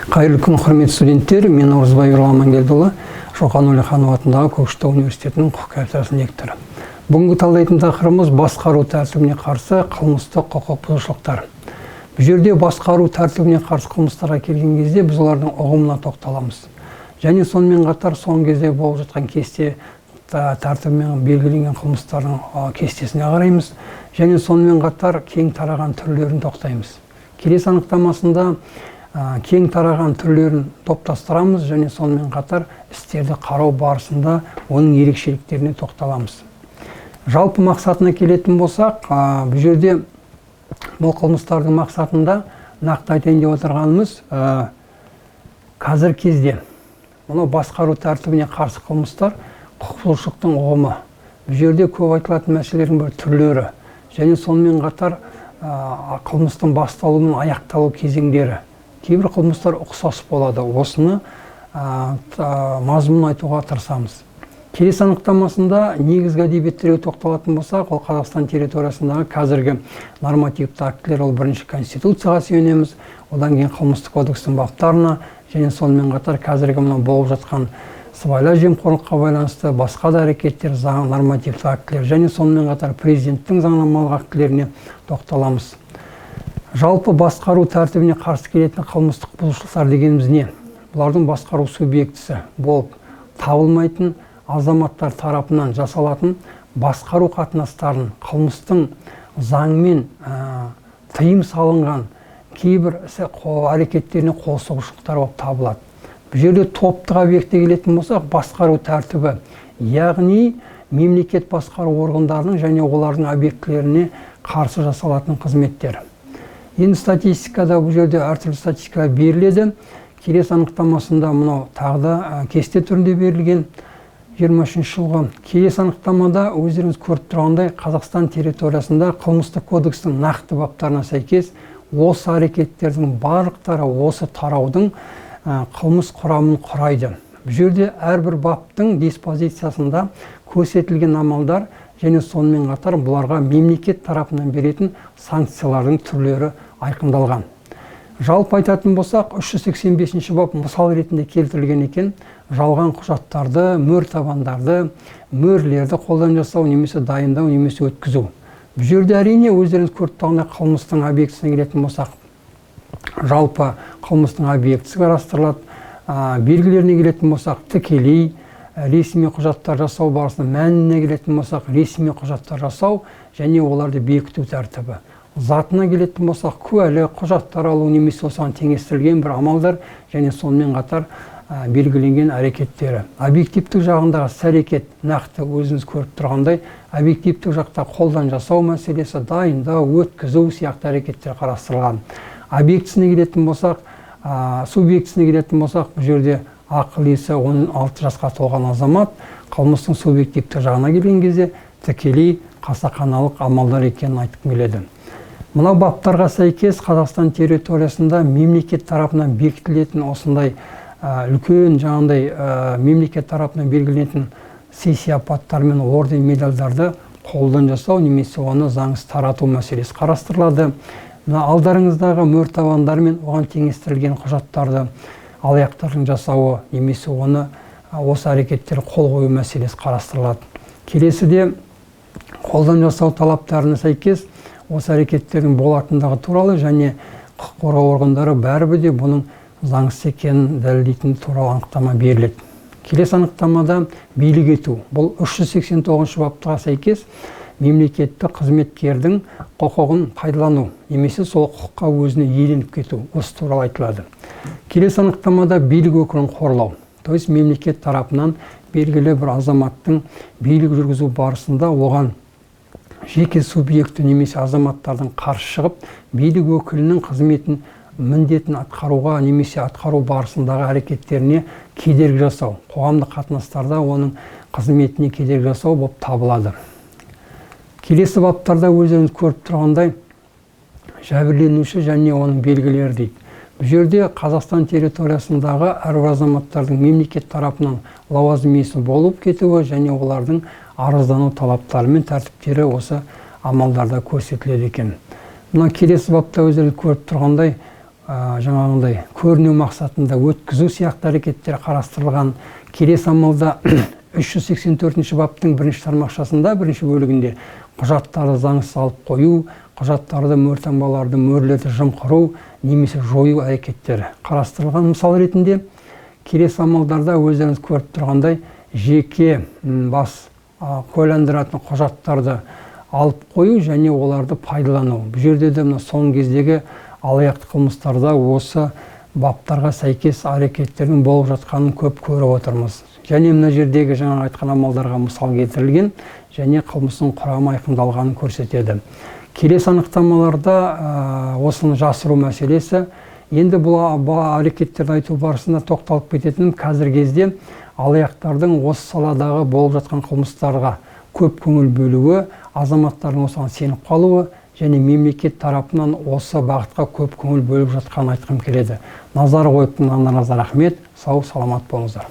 Қайырлы күн, құрметті студенттер. Мен Наурызбай Амангелдіұлы, Шоқан Уәлиханов атындағы Көкшетау университетінің құқық кафедрасының лекторы. Бүгінгі талдайтын тақырыбымыз басқару тәртібіне қарсы қылмыстық құқық бұзушылықтар. Бұл жерде басқару тәртібіне қарсы қылмыстарға келген кезде біз олардың ұғымына тоқталамыз. Және сонымен қатар соңғы кезде болып жатқан кесте тәртібімен белгіленген қылмыстардың кестесіне қараймыз. Және сонымен қатар кең тараған түрлерін тоқтаймыз. Келесі анықтамасында кең тараған түрлерін топтастырамыз және сонымен қатар істерді қарау барысында оның ерекшеліктеріне тоқталамыз. Жалпы мақсатына келетін болсақ, бұл жерде бұл қылмыстардың мақсатында нақты айтайын деп отырғанымыз қазір кезде мұны басқару тәртібіне қарсы қылмыстар құқық бұзушылықтың ұғымы. Бұл жерде көп айтылатын мәселелердің бір түрлері және сонымен қатар қылмыстың басталу мен аяқталу кезеңдері. Кейбір қылмыстар ұқсас болады. Осыны мазмұнын айтуға тырысамыз. Келесі анықтамасында негізгі әдебиеттерге тоқталатын болсақ, ол Қазақстан территориясындағы қазіргі нормативті актілер, ол бірінші Конституцияға сүйенеміз, одан кейін қылмыстық кодекстің баптарына және сонымен қатар қазіргі мына болып жатқан сыбайлас жемқорлыққа байланысты басқа да әрекеттер, заң, нормативті актілер және сонымен қатар президенттің заңнамалық актілеріне тоқталамыз. Жалпы басқару тәртібіне қарсы келетін қылмыстық бұзушылықтар дегеніміз не? Бұлардың басқару субъектісі болып табылмайтын азаматтар тарапынан жасалатын басқару қатынастарын қылмыстың заңмен тыйым салынған кейбір әрекеттеріне қол сұғушылықтар болып табылады. Бұл жерде топтық объектке келетін болсақ, басқару тәртібі, яғни мемлекет басқару органдарының және олардың объектілеріне қарсы жасалатын қызметтер. Енді статистикада бұл жерде әртүрлі статистика беріледі. Келесі анықтамасында мынау тағы да кесте түрінде берілген 23 жылғы. Келесі анықтамада өздеріңіз көріп тұрғандай Қазақстан территориясында қылмыстық кодекстің нақты баптарына сәйкес осы әрекеттердің барлықтары осы тараудың қылмыс құрамын құрайды. Бұл жерде әрбір баптың диспозициясында көрсетілген амалдар және сонымен қатар бұларға мемлекет тарапынан беретін санкциялардың түрлері айқындалған. Жалпы айтатын болсақ, 385 бап мысал ретінде келтірілген екен. Жалған құжаттарды, мөр табандарды, мөрлерді қолдан жасау немесе дайындау немесе өткізу. Бұл жерде әрине өздеріңіз көріп тұрғандай қылмыстың объектісіне келетін болсақ, жалпы қылмыстың объектісі қарастырылады. Белгілеріне келетін болсақ, тікелей ресми құжаттар жасау барысында мәніне келетін болсақ, ресми құжаттар жасау және оларды бекіту тәртібі. Затына келетін болсақ, куәлі құжаттар алу немесе осыған теңестірілген бір амалдар және сонымен қатар белгіленген әрекеттері. Объективтік жағындағы іс-әрекет нақты өзіңіз көріп тұрғандай, объективтік жақта қолдан жасау мәселесі, дайындау, өткізу сияқты әрекеттер қарастырылған. Объектісіне келетін болсақ, субъектісіне келетін болсақ, бұл жерде ақыл-есі 16 жасқа толған азамат қылмыстың субъективті жағына келген кезде тікелей қасақаналық амалдар екенін айтып келеді. Мына баптарға сәйкес Қазақстан территориясында мемлекет тарапынан бекітілетін осындай үлкен жаңағындай мемлекет тарапынан белгіленетін сый-сияпаттар мен орден медальдарды қолдан жасау немесе оны заңсыз тарату мәселесі қарастырылады. Мына алдарыңыздағы мөр табандар мен оған теңестірілген құжаттарды алаяқтардың жасауы немесе оны осы әрекеттер қол қою мәселесі қарастырылады. Келесіде қолдан жасау талаптарына сәйкес осы әрекеттердің болатындығы туралы және құқық қорғау органдары бәрібір де бұның заңсыз екенін дәлелдейтін туралы анықтама беріледі. Келесі анықтамада билік ету. Бұл 389 баптарға сәйкес мемлекеттік қызметкердің құқығын пайдалану немесе сол құқыққа өзіне иеленіп кету осы туралы айтылады. Келесі анықтамада билік өкілін қорлау. То есть мемлекет тарапынан белгілі бір азаматтың билік жүргізу барысында оған жеке субъекті немесе азаматтардың қарсы шығып, билік өкілінің қызметін, міндетін атқаруға немесе атқару барысындағы әрекеттеріне кедергі жасау, қоғамдық қатынастарда оның қызметіне кедергі жасау болып табылады. Келесі баптарда өздеріңіз көріп тұрғандай жәбірленуші және оның белгілері дейді. Бұл жерде Қазақстан территориясындағы әрбір азаматтардың мемлекет тарапынан лауазым иесі болып кетуі және олардың арыздану талаптары мен тәртіптері осы амалдарда көрсетіледі екен. Мына келесі бапта өздеріңіз көріп тұрғандай жаңағындай көріну мақсатында өткізу сияқты әрекеттер қарастырылған. Келесі амалда 384 баптың 1 тармақшасында 1 бөлігінде құжаттарды заңсыз алып қою, құжаттарды мөртаңбаларды мөрлерді жымқыру немесе жою әрекеттері қарастырылған. Мысал ретінде келесі амалдарда өздеріңіз көріп тұрғандай жеке бас куәландыратын құжаттарды алып қою және оларды пайдалану. Бұл жерде де соңғы кездегі алаяқтық қылмыстарда осы баптарға сәйкес әрекеттердің болып жатқанын көп көріп отырмыз. Және мына жердегі жаңа айтқан амалдарға мысал келтірілген және қылмыстың құрамы айқындалғанын көрсетеді. Келесі анықтамаларда осыны жасыру мәселесі. Енді бұл әрекеттерді айту барысында тоқталып кететінім, қазіргі кезде алаяқтардың осы саладағы болып жатқан қылмыстарға көп көңіл бөлуі, азаматтардың осыған сеніп қалуы және мемлекет тарапынан осы бағытқа көп көңіл бөліп жатқанын айтқым келеді. Назар қойып тыңдағандарыңызға рахмет. Сау, саламат болыңыздар.